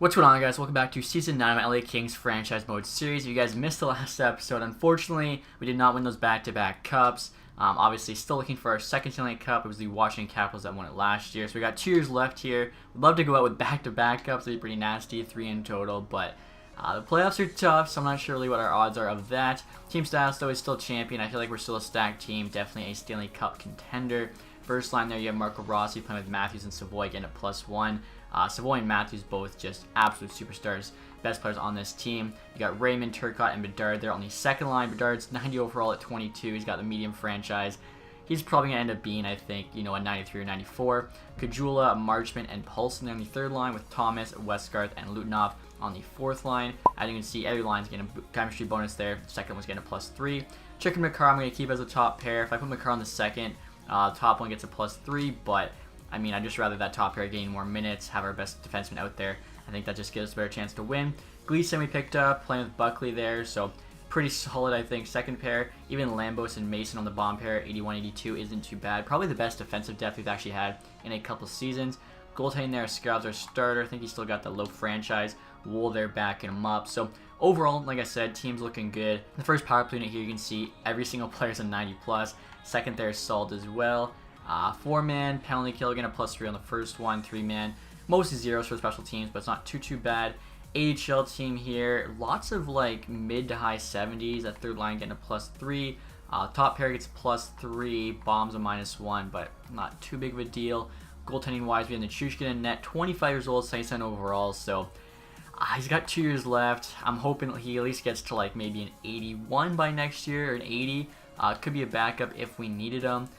What's going on, guys? Welcome back to Season 9 of LA Kings Franchise Mode Series. If you guys missed the last episode, unfortunately, we did not win those back-to-back cups. Obviously, still looking for our second Stanley Cup. It was the Washington Capitals that won it last year. So we got 2 years left here. We'd love to go out with back-to-back cups. It'd be pretty nasty, 3 in total. But the playoffs are tough, so I'm not sure really what our odds are of that. Team status, though, is still champion. I feel like we're still a stacked team. Definitely a Stanley Cup contender. First line there, you have Marco Rossi playing with Matthews and Savoy getting a +1. Savoy and Matthews both just absolute superstars, best players on this team. You got Raymond, Turcotte, and Bedard there on the second line. Bedard's 90 overall at 22. He's got the medium franchise. He's probably going to end up being, I think, a 93 or 94. Kajula, Marchment, and Paulson on the third line with Thomas, Westgarth, and Lutenov on the fourth line. As you can see, every line's getting a chemistry bonus there. The second one's getting a +3. Chick and McCarr I'm going to keep as a top pair. If I put McCarr on the second, top one gets a +3, but I mean, I'd just rather that top pair gain more minutes, have our best defenseman out there. I think that just gives us a better chance to win. Gleason we picked up, playing with Buckley there, so pretty solid, I think. Second pair, even Lambos and Mason on the bomb pair, 81-82 isn't too bad. Probably the best defensive depth we've actually had in a couple seasons. Goaltending there, Scrub's our starter. I think he's still got the low franchise. Wool there backing him up. So overall, like I said, team's looking good. The first power play unit here, you can see every single player's a 90+. Second there is solid as well. 4-man penalty kill, again a +3 on the first one. 3-man, mostly zeros for special teams, but it's not too bad. AHL team here, lots of like mid to high 70s. That third line getting a +3. Top pair gets +3. Bombs a -1, but not too big of a deal. Goaltending wise, we have Nichushkin in net, 25 years old, 77 overall. So he's got 2 years left. I'm hoping he at least gets to like maybe an 81 by next year, or an 80. Could be a backup if we needed him.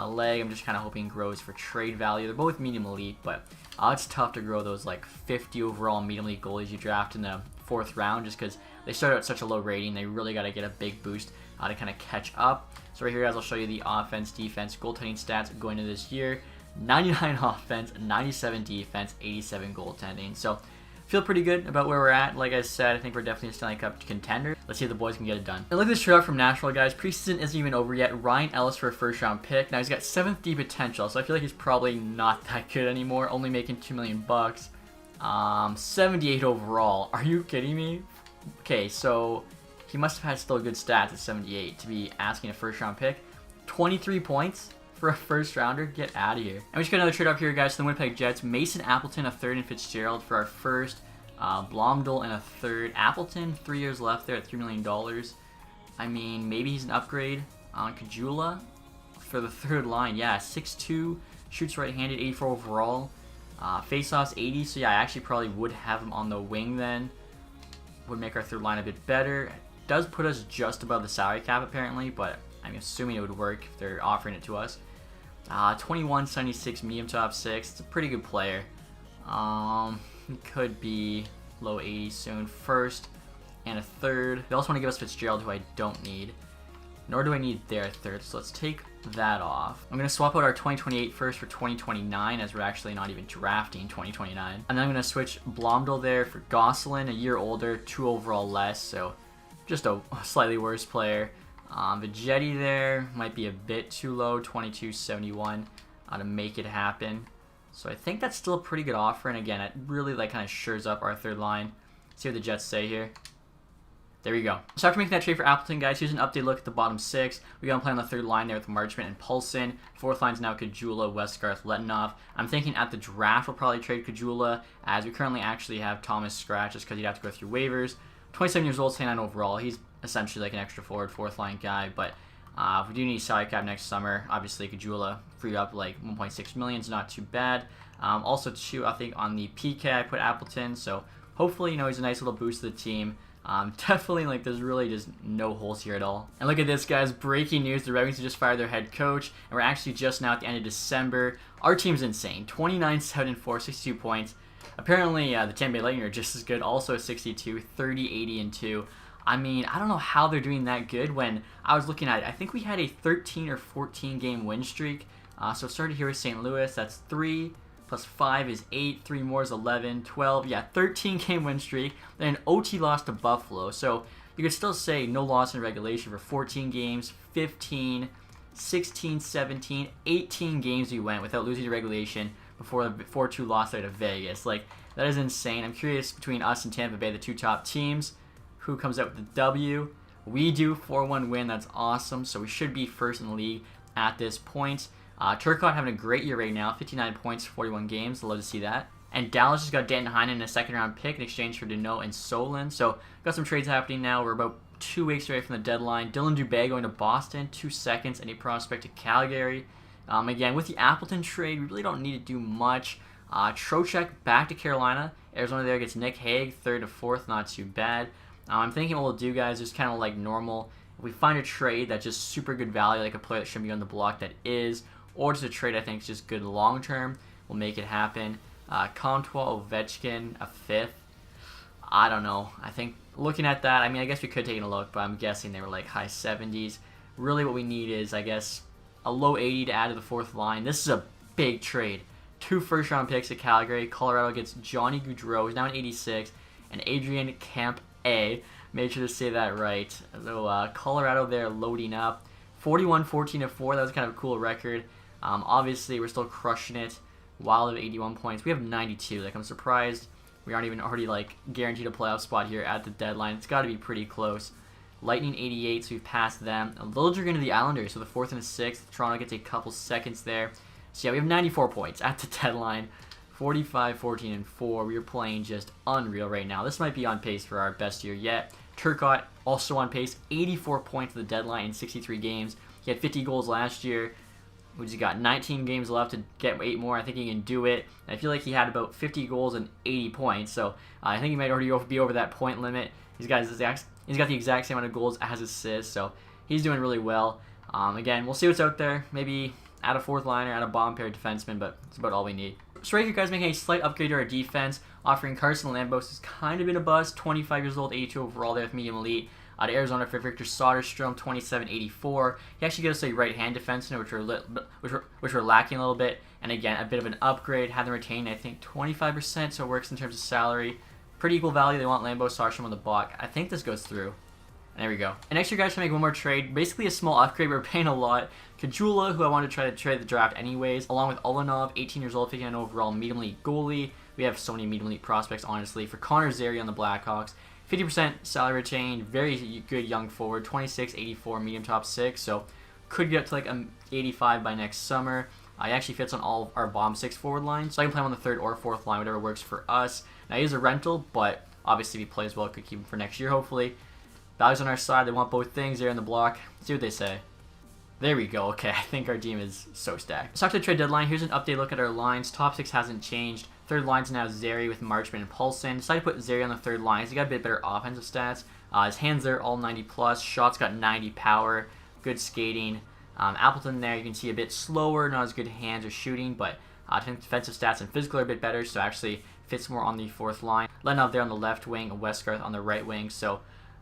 Leg, I'm just kind of hoping grows for trade value. They're both medium elite, but it's tough to grow those like 50 overall medium elite goalies you draft in the 4th round, just because they start out at such a low rating. They really got to get a big boost to kind of catch up. So right here, guys, I'll show you the offense, defense, goaltending stats going into this year. 99 offense, 97 defense, 87 goaltending. So feel pretty good about where we're at. Like I said, I think we're definitely a Stanley Cup contender. Let's see if the boys can get it done. And look at this trade out from Nashville, guys. Preseason isn't even over yet. Ryan Ellis for a first-round pick. Now, he's got 7th D potential, so I feel like he's probably not that good anymore, only making $2 million bucks. 78 overall. Are you kidding me? Okay, so he must have had still good stats at 78 to be asking a first-round pick. 23 points for a first-rounder. Get out of here. And we just got another trade up here, guys, to the Winnipeg Jets. Mason Appleton, a 3rd, and Fitzgerald for our first. Blomdal and a 3rd. Appleton, 3 years left there at $3 million. I mean, maybe he's an upgrade on Kajula for the 3rd line. Yeah, 6'2", shoots right-handed, 84 overall. Face-offs 80, so yeah, I actually probably would have him on the wing then. Would make our 3rd line a bit better. It does put us just above the salary cap apparently, but I'm assuming it would work if they're offering it to us. 21-76 medium top 6. It's a pretty good player. He could be low 80s soon. 1st and a 3rd. They also want to give us Fitzgerald, who I don't need. Nor do I need their 3rd, so let's take that off. I'm going to swap out our 2028 first for 2029, as we're actually not even drafting 2029. And then I'm going to switch Blomdal there for Gosselin, a year older, 2 overall less, so just a slightly worse player. Vegetti there might be a bit too low, 22.71 to make it happen. So I think that's still a pretty good offer, and again, it really like kind of shores up our 3rd line. See what the Jets say here. There we go. So after making that trade for Appleton, guys, here's an update look at the bottom 6. We got him playing on the 3rd line there with Marchment and Paulson. 4th line's now Kajula, Westgarth, Letinov. I'm thinking at the draft we'll probably trade Kajula, as we currently actually have Thomas scratch just because he'd have to go through waivers. 27 years old, 79 overall. He's essentially like an extra forward, 4th line guy, but if we do need salary cap next summer, obviously Kajula free up like 1.6 million is not too bad. Also too, I think on the PK I put Appleton, so hopefully he's a nice little boost to the team. Definitely like there's really just no holes here at all. And look at this, guys, breaking news: the Red Wings just fired their head coach, and we're actually just now at the end of December. Our team's insane, 29-7-4, 62 points. Apparently the Tampa Bay Lightning are just as good, also 62, 30-80-2. I mean, I don't know how they're doing that good when I was looking at it. I think we had a 13 or 14 game win streak. So it started here with St. Louis. That's 3 plus 5 is 8. 3 more is 11, 12. Yeah, 13 game win streak. Then an OT loss to Buffalo. So you could still say no loss in regulation for 14 games, 15, 16, 17, 18 games we went without losing to regulation before the 4-2 loss there to Vegas. Like, That is insane. I'm curious between us and Tampa Bay, the two top teams, who comes out with the W. We do 4-1 win. That's awesome. So we should be first in the league at this point. Turcotte having a great year right now. 59 points, 41 games. Love to see that. And Dallas just got Danton Heinen in a second-round pick in exchange for Deneau and Solon. So got some trades happening now. We're about 2 weeks away from the deadline. Dylan Dubé going to Boston, 2 seconds, and a prospect to Calgary. Again, with the Appleton trade, we really don't need to do much. Trocheck back to Carolina. Arizona there gets Nick Hague, 3rd to 4th, not too bad. I'm thinking what we'll do, guys, is kind of like normal. If we find a trade that's just super good value, like a player that shouldn't be on the block that is, or just a trade I think is just good long term, we'll make it happen. Comtois, Ovechkin, a 5th. I don't know. I think looking at that, I mean, I guess we could take a look, but I'm guessing they were like high 70s. Really what we need is, I guess, a low 80 to add to the 4th line. This is a big trade. 2 first-round picks at Calgary. Colorado gets Johnny Gaudreau, who's now an 86, and Adrian Camp A. Make sure to say that right. So Colorado there loading up. 41-14-4. That was kind of a cool record. Obviously, we're still crushing it. Wild of 81 points. We have 92. Like, I'm surprised we aren't even already like guaranteed a playoff spot here at the deadline. It's got to be pretty close. Lightning 88, so we've passed them. Those are going to the Islanders, so the 4th and the 6th. Toronto gets a couple seconds there. So yeah, we have 94 points at the deadline. 45-14-4. We are playing just unreal right now. This might be on pace for our best year yet. Turcotte also on pace. 84 points at the deadline in 63 games. He had 50 goals last year. We just got 19 games left to get 8 more. I think he can do it. And I feel like he had about 50 goals and 80 points. So I think he might already be over that point limit. He's got the exact same amount of goals as assists. So he's doing really well. Again, we'll see what's out there. Maybe add a 4th liner, add a bomb pair defenseman, but that's about all we need. So right here, guys, making a slight upgrade to our defense, offering Carson Lambos, who's kind of been a buzz, 25 years old, 82 overall there with medium elite. Out of Arizona for Victor Soderstrom, 27-84. He actually gives us a right-hand defenseman, which we're lacking a little bit. And again, a bit of an upgrade. Had them retained, I think, 25%, so it works in terms of salary. Pretty equal value. They want Lambo, Soderstrom on the block. I think this goes through. And there we go. And next year, guys, to make one more trade. Basically a small upgrade. We're paying a lot. Kajula, who I wanted to try to trade the draft anyways, along with Olenov, 18 years old, 59 overall, medium elite goalie. We have so many medium elite prospects, honestly. For Connor Zary on the Blackhawks, 50% salary retained, very good young forward, 26-84, medium top 6, so could get up to like 85 by next summer. He actually fits on all of our bottom 6 forward lines, so I can play him on the 3rd or 4th line, whatever works for us. Now, he's a rental, but obviously if he plays well, could keep him for next year, hopefully. Values on our side, they want both things there in the block. See what they say. There we go. Okay, I think our team is so stacked. Let's talk to the trade deadline. Here's an update look at our lines. Top 6 hasn't changed. 3rd line's now Zary with Marchman and Paulson. Decided to put Zary on the 3rd line. He's got a bit better offensive stats. His hands there, all 90 plus. Shots got 90 power. Good skating. Appleton there, you can see a bit slower, not as good hands or shooting, but defensive stats and physical are a bit better, so actually fits more on the 4th line. Lenov there on the left wing, Westgarth on the right wing, so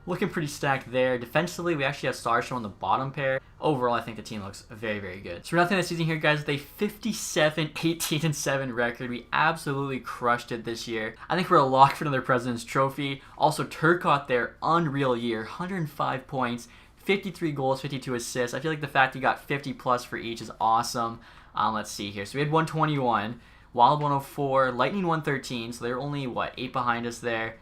looking pretty stacked there. Defensively, we actually have Starstrom on the bottom pair. Overall, I think the team looks very, very good. So we're nothing this season here, guys, with a 57-18-7 record. We absolutely crushed it this year. I think we're a lock for another President's Trophy. Also, Turcotte there, unreal year. 105 points, 53 goals, 52 assists. I feel like the fact he got 50 plus for each is awesome. Let's see here. So we had 121, Wild 104, Lightning 113. So they're only, 8 behind us there.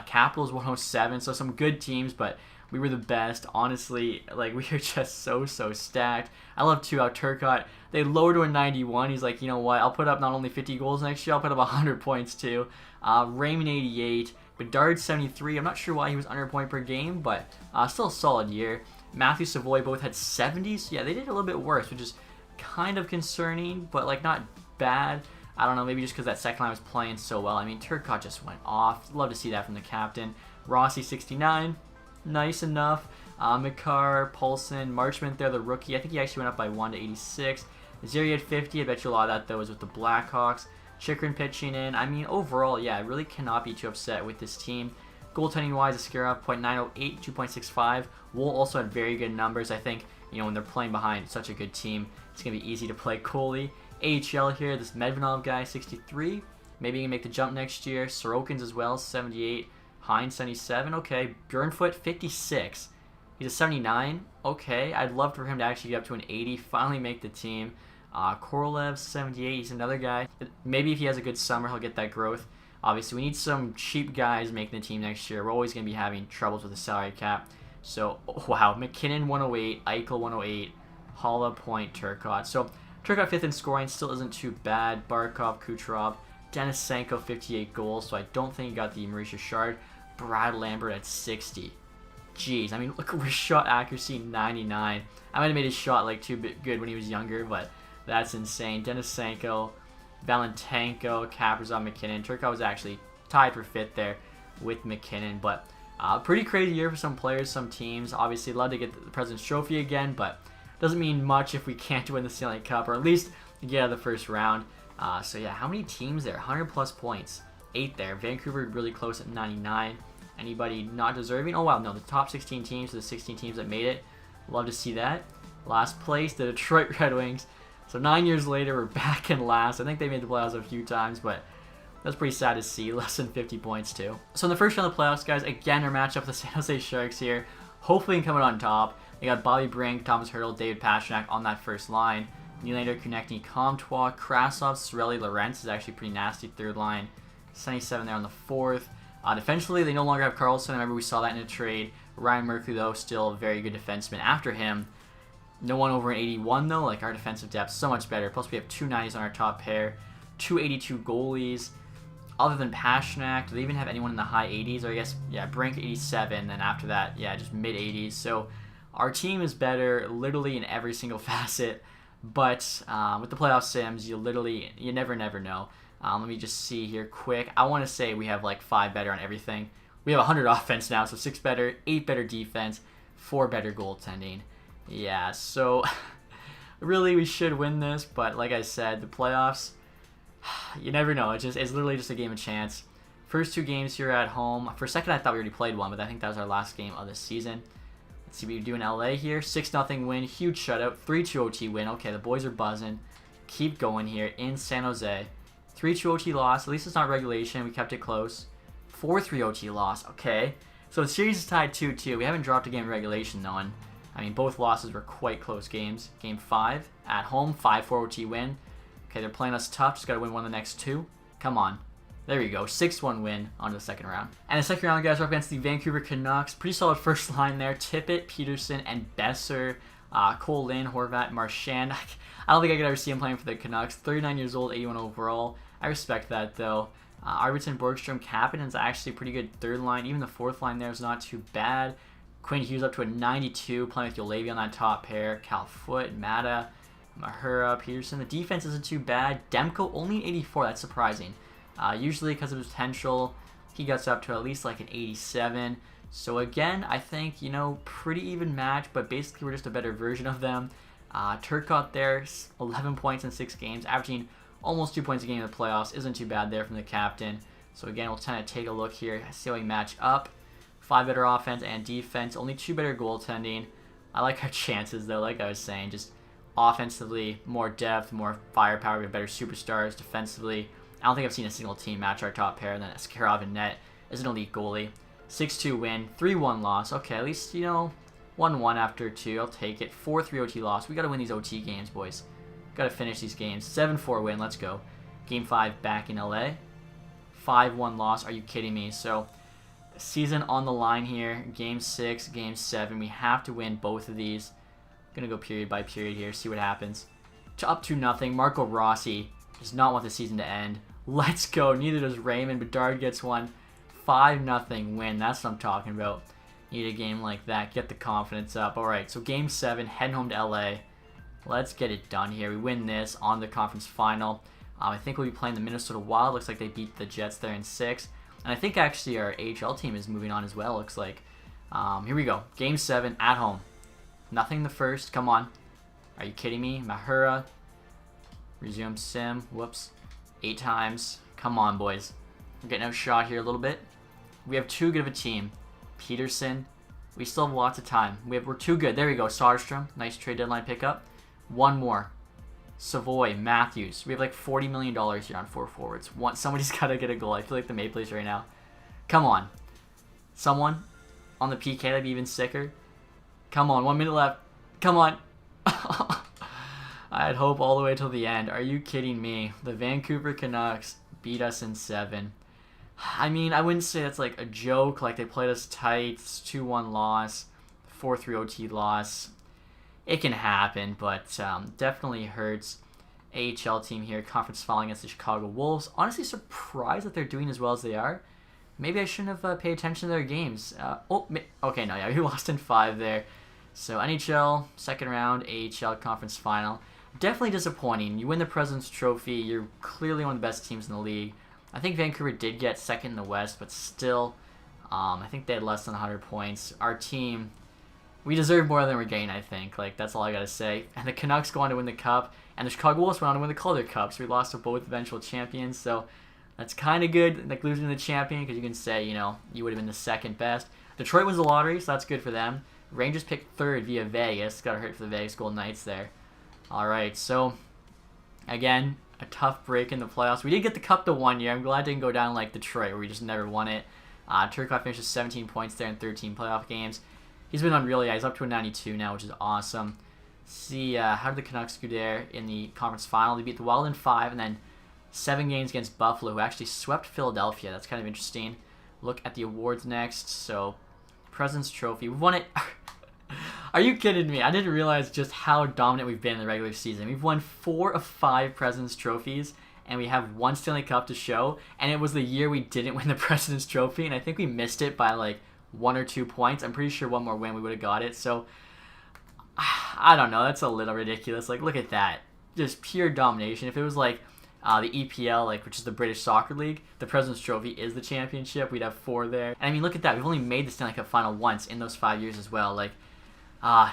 Capitals 107, so some good teams, but we were the best. Honestly, like, we are just so stacked. I love too how Turcotte, they lowered to a 91. He's like, you know what, I'll put up not only 50 goals next year, I'll put up 100 points too. Raymond 88, Bedard 73. I'm not sure why he was under a point per game, but still a solid year. Matthew Savoy both had 70s. Yeah, they did a little bit worse, which is kind of concerning, but like not bad. I don't know, maybe just because that second line was playing so well. I mean, Turcotte just went off. Love to see that from the captain. Rossi, 69. Nice enough. Makar, Paulson, Marchment there, the rookie. I think he actually went up by 1 to 86. Zary had 50. I bet you a lot of that, though, was with the Blackhawks. Chikrin pitching in. I mean, overall, yeah, I really cannot be too upset with this team. Goaltending-wise, Askarov, .908, 2.65. Wool also had very good numbers. I think, you know, when they're playing behind such a good team, it's going to be easy to play goalie. AHL here, this Medvedov guy, 63. Maybe he can make the jump next year. Sorokin's as well, 78. Hines, 77. Okay. Bjornfoot, 56. He's a 79. Okay. I'd love for him to actually get up to an 80. Finally make the team. Korolev, 78. He's another guy. Maybe if he has a good summer, he'll get that growth. Obviously, we need some cheap guys making the team next year. We're always going to be having troubles with the salary cap. So, wow, McKinnon 108, Eichel 108, Holla, Point, Turcotte. So, Turcotte 5th in scoring still isn't too bad. Barkov, Kucherov, Denisenko 58 goals, so I don't think he got the Maurice Richard. Brad Lambert at 60. Jeez, I mean, look at his shot accuracy, 99. I might have made his shot like too good when he was younger, but that's insane. Denisenko, Valentanko, Kaprizov, McKinnon. Turcotte was actually tied for 5th there with McKinnon, but pretty crazy year for some players, some teams. Obviously, love to get the President's Trophy again, but doesn't mean much if we can't win the Stanley Cup, or at least get out of the first round. So yeah, how many teams there? 100 plus points. 8 there. Vancouver really close at 99. Anybody not deserving? Oh wow, no, the top 16 teams, the 16 teams that made it. Love to see that. Last place, the Detroit Red Wings. So 9 years later, we're back in last. I think they made the playoffs a few times, but that's pretty sad to see. Less than 50 points too. So in the first round of the playoffs, guys, again, our matchup with the San Jose Sharks here. Hopefully coming on top. They got Bobby Brink, Thomas Hertl, David Pastrnak on that first line. Nylander, Konechny, Comtois, Krasov, Cirelli, Lorentz is actually pretty nasty third line. 77 there on the fourth. Defensively, they no longer have Carlson. I remember we saw that in a trade. Ryan Merkley, though, still a very good defenseman after him. No one over an 81, though. Like, our defensive depth so much better. Plus, we have 290s on our top pair. 282 goalies. Other than Pastrnak, do they even have anyone in the high 80s? Or I guess, yeah, Brink 87. Then after that, yeah, just mid 80s. So our team is better literally in every single facet. But with the playoff sims, you never know. Let me just see here quick. I want to say we have like 5 better on everything. We have 100 offense now, so 6 better, 8 better defense, 4 better goaltending. Yeah, so really we should win this, but like I said, the playoffs, you never know. It's literally just a game of chance. First 2 games here at home. For a second, I thought we already played one, but I think that was our last game of the season. Let's see what we do in LA here. 6-0 win, huge shutout, 3-2 OT win. Okay, the boys are buzzing. Keep going here in San Jose. 3-2 OT loss. At least it's not regulation. We kept it close. 4-3 OT loss. Okay. So the series is tied 2-2. We haven't dropped a game in regulation, though. And, I mean, both losses were quite close games. Game 5 at home. 5-4 OT win. Okay, they're playing us tough. Just got to win one of the next 2. Come on. There you go. 6-1 win on the second round. And the second round, guys, we're up against the Vancouver Canucks. Pretty solid first line there. Tippett, Peterson, and Besser. Cole Lynn, Horvat, Marchand. I don't think I could ever see him playing for the Canucks. 39 years old, 81 overall. I respect that, though. Arvidsson, Borgstrom, Kapanen's actually a pretty good third line. Even the fourth line there is not too bad. Quinn Hughes up to a 92, playing with Yolevi on that top pair. Cal Foote, Mata, Mahura, Peterson. The defense isn't too bad. Demko only an 84. That's surprising. Usually because of his potential, he gets up to at least like an 87. So again, I think, pretty even match, but basically we're just a better version of them. Turcotte there, 11 points in 6 games, averaging almost 2 points a game in the playoffs. Isn't too bad there from the captain. So again, we'll kind of take a look here, see how we match up. 5 better offense and defense, only 2 better goaltending. I like our chances though, like I was saying, just offensively, more depth, more firepower, we have better superstars. Defensively, I don't think I've seen a single team match our top pair. And then Askarov and net is an elite goalie. 6-2 win, 3-1 loss. Okay, at least, 1-1 after 2. I'll take it. 4-3 OT loss. We got to win these OT games, boys. Got to finish these games. 7-4 win. Let's go. Game 5 back in LA. 5-1 loss. Are you kidding me? So, season on the line here. Game 6, Game 7. We have to win both of these. Going to go period by period here. See what happens. Up 2-0. Marco Rossi does not want the season to end. Let's go. Neither does Raymond. Bedard gets one. 5-0 win. That's what I'm talking about. Need a game like that. Get the confidence up. Alright, so Game 7. Heading home to LA. Let's get it done here. We win this on the conference final. I think we'll be playing the Minnesota Wild. Looks like they beat the Jets there in 6. And I think actually our AHL team is moving on as well, looks like. Here we go. Game 7 at home. Nothing the first. Come on. Are you kidding me? Mahura. Resume sim. Whoops. 8 times. Come on, boys. We're getting outshot here a little bit. We have too good of a team. Peterson. We still have lots of time. We're too good. There we go. Soderstrom. Nice trade deadline pickup. One more. Savoy. Matthews. We have like $40 million here on 4 forwards. Somebody's got to get a goal. I feel like the Maple Leafs right now. Come on. Someone on the PK. That'd be even sicker. Come on. 1 minute left. Come on. I had hope all the way till the end. Are you kidding me? The Vancouver Canucks beat us in 7. I mean, I wouldn't say that's like a joke. Like, they played us tight. It's 2-1 loss, 4-3 OT loss. It can happen, but definitely hurts. AHL team here, conference final against the Chicago Wolves. Honestly, surprised that they're doing as well as they are. Maybe I shouldn't have paid attention to their games. Okay, no, yeah, we lost in 5 there. So NHL, second round, AHL conference final. Definitely disappointing. You win the President's Trophy. You're clearly one of the best teams in the league. I think Vancouver did get second in the West, but still, I think they had less than 100 points. Our team, we deserve more than we're getting, I think. Like, that's all I got to say. And the Canucks go on to win the Cup, and the Chicago Wolves went on to win the Calder Cup. So we lost to both eventual champions. So that's kind of good, like losing to the champion, because you can say, you know, you would have been the second best. Detroit wins the lottery, so that's good for them. Rangers picked third via Vegas. Got hurt for the Vegas Golden Knights there. All right, so again, a tough break in the playoffs. We did get the Cup the 1 year. I'm glad it didn't go down like Detroit, where we just never won it. Turcotte finishes 17 points there in 13 playoff games. He's been unreal. Yeah, he's up to a 92 now, which is awesome. See, how did the Canucks do there in the conference final? They beat the Wild in 5, and then 7 games against Buffalo, who actually swept Philadelphia. That's kind of interesting. Look at the awards next. So, President's Trophy. We won it. Are you kidding me? I didn't realize just how dominant we've been in the regular season. We've won 4 of 5 President's Trophies, and we have 1 Stanley Cup to show. And it was the year we didn't win the President's Trophy, and I think we missed it by like 1 or 2 points. I'm pretty sure one more win we would have got it. So, I don't know. That's a little ridiculous. Like, look at that. Just pure domination. If it was like the EPL, like, which is the British Soccer League, the President's Trophy is the championship. We'd have 4 there. And I mean, look at that. We've only made the Stanley Cup final once in those 5 years as well. Like,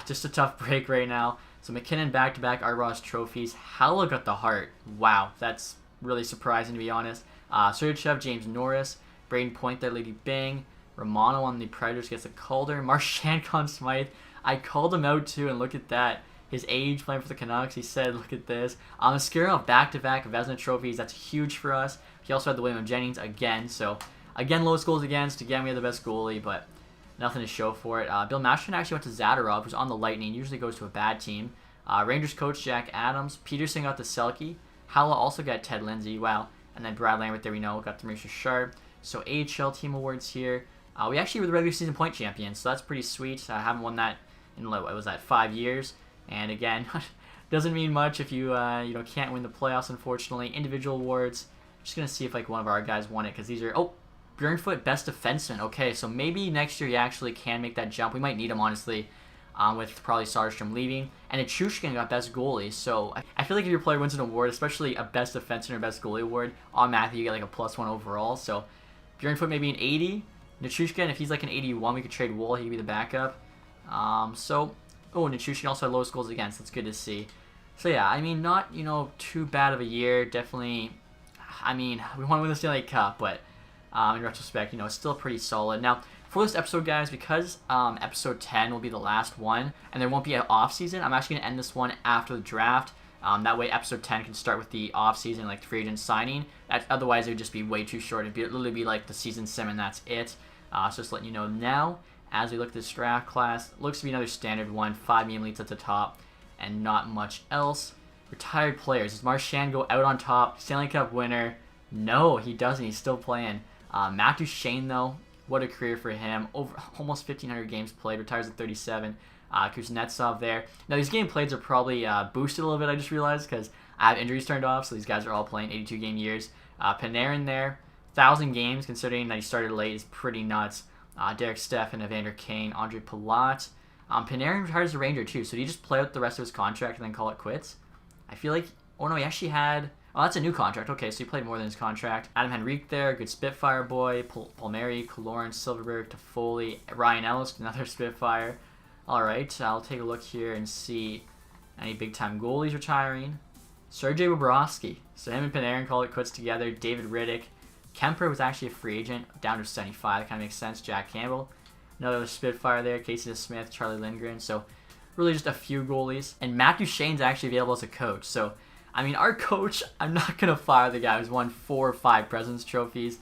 just a tough break right now. So McKinnon back-to-back Art Ross trophies. Howell got the Hart. Wow, that's really surprising to be honest. Sergachev, James Norris, Braden Point there, Lady Bing. Romano on the Predators gets a Calder. Marchand Conn Smythe. I called him out too, and look at that. His age playing for the Canucks. He said, look at this. Mascaro back-to-back Vezina trophies. That's huge for us. He also had the William Jennings again. So, again, lowest goals against. Again, we had the best goalie, but nothing to show for it. Bill Masterton actually went to Zadorov, who's on the Lightning. Usually goes to a bad team. Rangers coach Jack Adams. Peterson got the Selke. Halla also got Ted Lindsay. Wow. And then Brad Lambert, there we know, got the Maurice Sharp. So AHL team awards here. We actually were the regular season point champions, so that's pretty sweet. I haven't won that in, what was that, 5 years. And again, doesn't mean much if you can't win the playoffs, unfortunately. Individual awards. Just going to see if like one of our guys won it, because these are, Bjornfoot, best defenseman. Okay, so maybe next year he actually can make that jump. We might need him, honestly, with probably Soderstrom leaving. And Nichushkin got best goalie. So I feel like if your player wins an award, especially a best defenseman or best goalie award, automatically you get like a +1 overall. So Bjornfoot maybe an 80. Nichushkin, if he's like an 81, we could trade Wool. He could be the backup. Nichushkin also had lowest goals against. That's good to see. So yeah, I mean, not, too bad of a year. Definitely, I mean, we want to win the Stanley Cup, but in retrospect, it's still pretty solid. Now, for this episode, guys, because episode 10 will be the last one, and there won't be an off-season, I'm actually going to end this one after the draft. That way, episode 10 can start with the off-season, like the free agent signing. Otherwise, it would just be way too short. It'd literally be like the season sim, and that's it. So just letting you know now, as we look at this draft class, looks to be another standard one. 5 medium elites at the top, and not much else. Retired players. Does Marchand go out on top? Stanley Cup winner? No, he doesn't. He's still playing. Matt Duchene, though, what a career for him. Over almost 1,500 games played. Retires at 37. Kuznetsov there. Now, these game plays are probably boosted a little bit, I just realized, because I have injuries turned off, so these guys are all playing 82-game years. Panarin there. 1,000 games, considering that he started late, is pretty nuts. Derek Steffen, Evander Kane, Andre Palat. Panarin retires as a Ranger, too, so did he just play out the rest of his contract and then call it quits? I feel like... Oh, no, he actually had... Oh, that's a new contract. Okay, so he played more than his contract. Adam Henrique there, good Spitfire boy. Palmieri, Kaloran, Silverberg, Toffoli, Ryan Ellis, another Spitfire. All right, I'll take a look here and see any big-time goalies retiring. Sergei Bobrovsky. So him and Panarin call it quits together. David Riddick. Kemper was actually a free agent, down to 75. That kind of makes sense. Jack Campbell. Another Spitfire there. Casey Smith, Charlie Lindgren. So really just a few goalies. And Matt Duchene's actually available as a coach. So, I mean, our coach, I'm not going to fire the guy who's won 4 or 5 President's Trophies.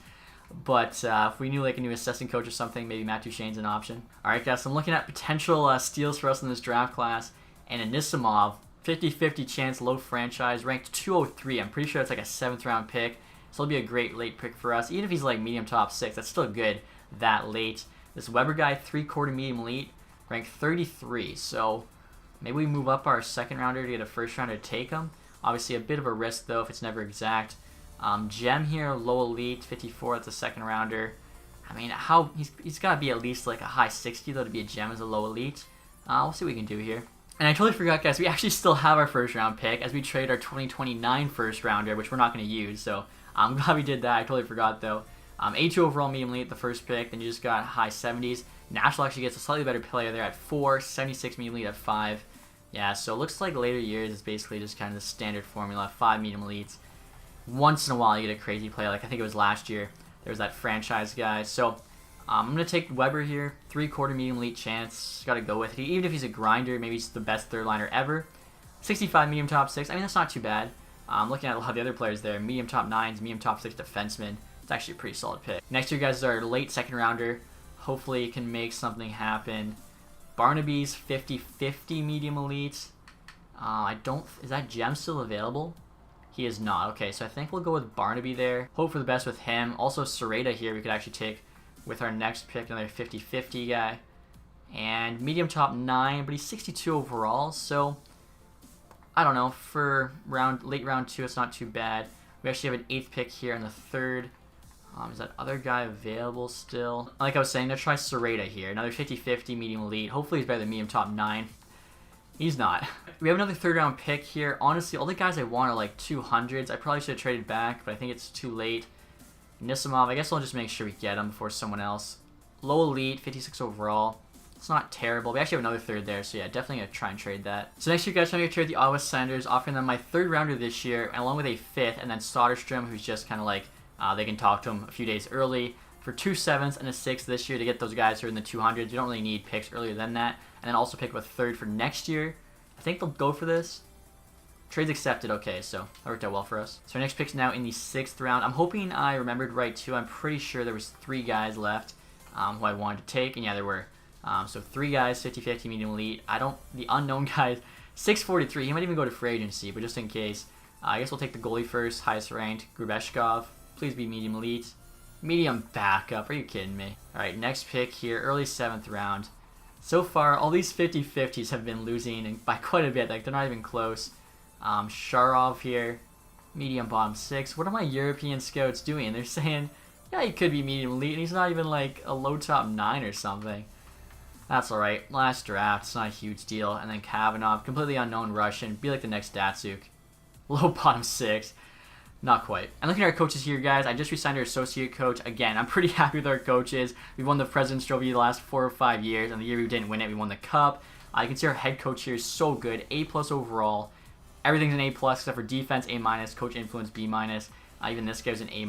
But if we knew like a new assistant coach or something, maybe Matt Duchene's an option. All right, guys, so I'm looking at potential steals for us in this draft class. And Anisimov, 50-50 chance, low franchise, ranked 203. I'm pretty sure it's like a 7th round pick. So it'll be a great late pick for us. Even if he's like medium top 6, that's still good that late. This Weber guy, 3/4 medium elite, ranked 33. So maybe we move up our second rounder to get a first rounder to take him. Obviously a bit of a risk though if it's never exact. Gem here, low elite, 54. That's a second rounder. I mean, he's got to be at least like a high 60 though to be a gem as a low elite. We'll see what we can do here. And I totally forgot, guys, we actually still have our first round pick as we trade our 2029 first rounder, which we're not going to use. So I'm glad we did that. I totally forgot though. 82 overall medium elite, the first pick. Then you just got high 70s. National actually gets a slightly better player there at 4. 76 medium elite at 5. Yeah, so it looks like later years is basically just kind of the standard formula. 5 medium elites. Once in a while you get a crazy player. Like I think it was last year. There was that franchise guy. So I'm going to take Weber here. 3/4 medium elite chance. Got to go with it. Even if he's a grinder, maybe he's the best third liner ever. 65 medium top 6. I mean, that's not too bad. Looking at a lot of the other players there. Medium top 9s, medium top 6 defenseman. It's actually a pretty solid pick. Next year, guys, is our late second rounder. Hopefully, it can make something happen. Barnaby's 50/50 medium elite. Is that gem still available? He is not. Okay, so I think we'll go with Barnaby there. Hope for the best with him. Also, Sereda here we could actually take with our next pick, another 50/50 guy. And medium top 9, but he's 62 overall, so I don't know. For late round 2, it's not too bad. We actually have an 8th pick here in the 3rd. Is that other guy available still? Like I was saying, let's try Sereda here. Another 50/50 medium elite. Hopefully he's better than medium top 9. He's not. We have another 3rd round pick here. Honestly, all the guys I want are like 200s. I probably should have traded back, but I think it's too late. Nisimov, I guess I'll just make sure we get him before someone else. Low elite, 56 overall. It's not terrible. We actually have another 3rd there, so yeah, definitely going to try and trade that. So next year, guys, I'm going to trade the Ottawa Senators, offering them my 3rd rounder this year, along with a 5th, and then Soderstrom, who's just kind of like, they can talk to him a few days early, for 2 7s and a 6 this year to get those guys who are in the 200s. You don't really need picks earlier than that. And then also pick up a 3rd for next year. I think they'll go for this. Trades accepted. Okay, so that worked out well for us. So our next pick's now in the 6th round. I'm hoping I remembered right too. I'm pretty sure there was 3 guys left who I wanted to take, and yeah, there were. So 3 guys, 50/50 medium elite. The unknown guy, 643. He might even go to free agency, but just in case, I guess we'll take the goalie first, highest ranked, Grubeshkov. Please be medium elite. Medium backup. Are you kidding me? All right, next pick here, early 7th round. So far, all these 50/50s have been losing by quite a bit. Like they're not even close. Sharov here, medium bottom 6. What are my European scouts doing? They're saying, yeah, he could be medium elite, and he's not even like a low top 9 or something. That's alright. Last draft, it's not a huge deal. And then Kavanov, completely unknown Russian, be like the next Datsuk. Low bottom 6. Not quite. And looking at our coaches here, guys, I just re-signed our associate coach. Again, I'm pretty happy with our coaches. We've won the President's Trophy the last 4 or 5 years, and the year we didn't win it, we won the Cup. You can see our head coach here is so good. A+ overall. Everything's an A+ except for defense, A-, coach influence, B-. Even this guy's an A-,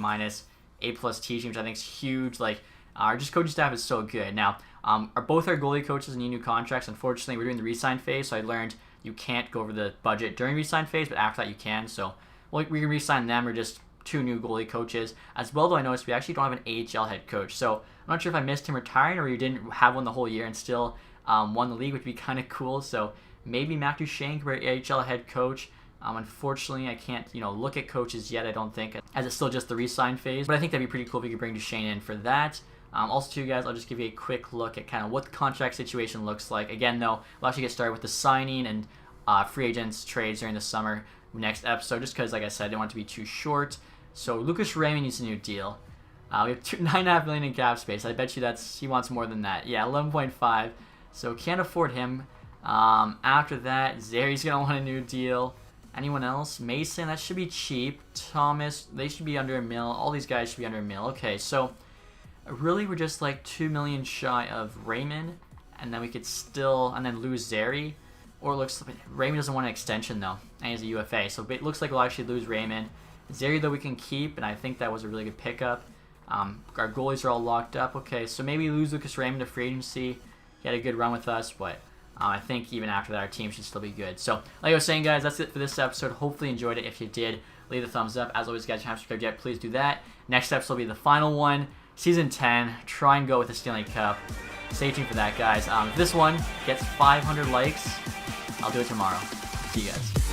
A+ teaching, which I think is huge. Like, our just coaching staff is so good. Now, both our goalie coaches need new contracts. Unfortunately, we're doing the re-sign phase, so I learned you can't go over the budget during re-sign phase, but after that you can. So we can re-sign them or just 2 new goalie coaches. As well, though, I noticed we actually don't have an AHL head coach. So I'm not sure if I missed him retiring or we didn't have one the whole year and still won the league, which would be kind of cool. So maybe Matt Duchesne could be our AHL head coach. Unfortunately, I can't, look at coaches yet, I don't think, as it's still just the re-sign phase. But I think that'd be pretty cool if we could bring Duchesne in for that. Also, too, guys, I'll just give you a quick look at kind of what the contract situation looks like. Again, though, we'll actually get started with the signing and free agents trades during the summer next episode, just because, like I said, I didn't want it to be too short. So Lucas Raymond needs a new deal. We have $9.5 million in cap space. I bet you he wants more than that. Yeah, 11.5. So can't afford him. After that, Zari's gonna want a new deal. Anyone else? Mason, that should be cheap. Thomas, they should be under $1 million. All these guys should be under $1 million. Okay, so really we're just like $2 million shy of Raymond, and then we could still lose Zary. Or it looks like Raymond doesn't want an extension though, and he's a UFA. So it looks like we'll actually lose Raymond. Zary though we can keep, and I think that was a really good pickup. Our goalies are all locked up. Okay, so maybe lose Lucas Raymond to free agency. He had a good run with us, but I think even after that, our team should still be good. So, like I was saying, guys, that's it for this episode. Hopefully you enjoyed it. If you did, leave a thumbs up. As always, guys, if you haven't subscribed yet, please do that. Next episode will be the final one, Season 10. Try and go with the Stanley Cup. Stay tuned for that, guys. If this one gets 500 likes, I'll do it tomorrow. See you guys.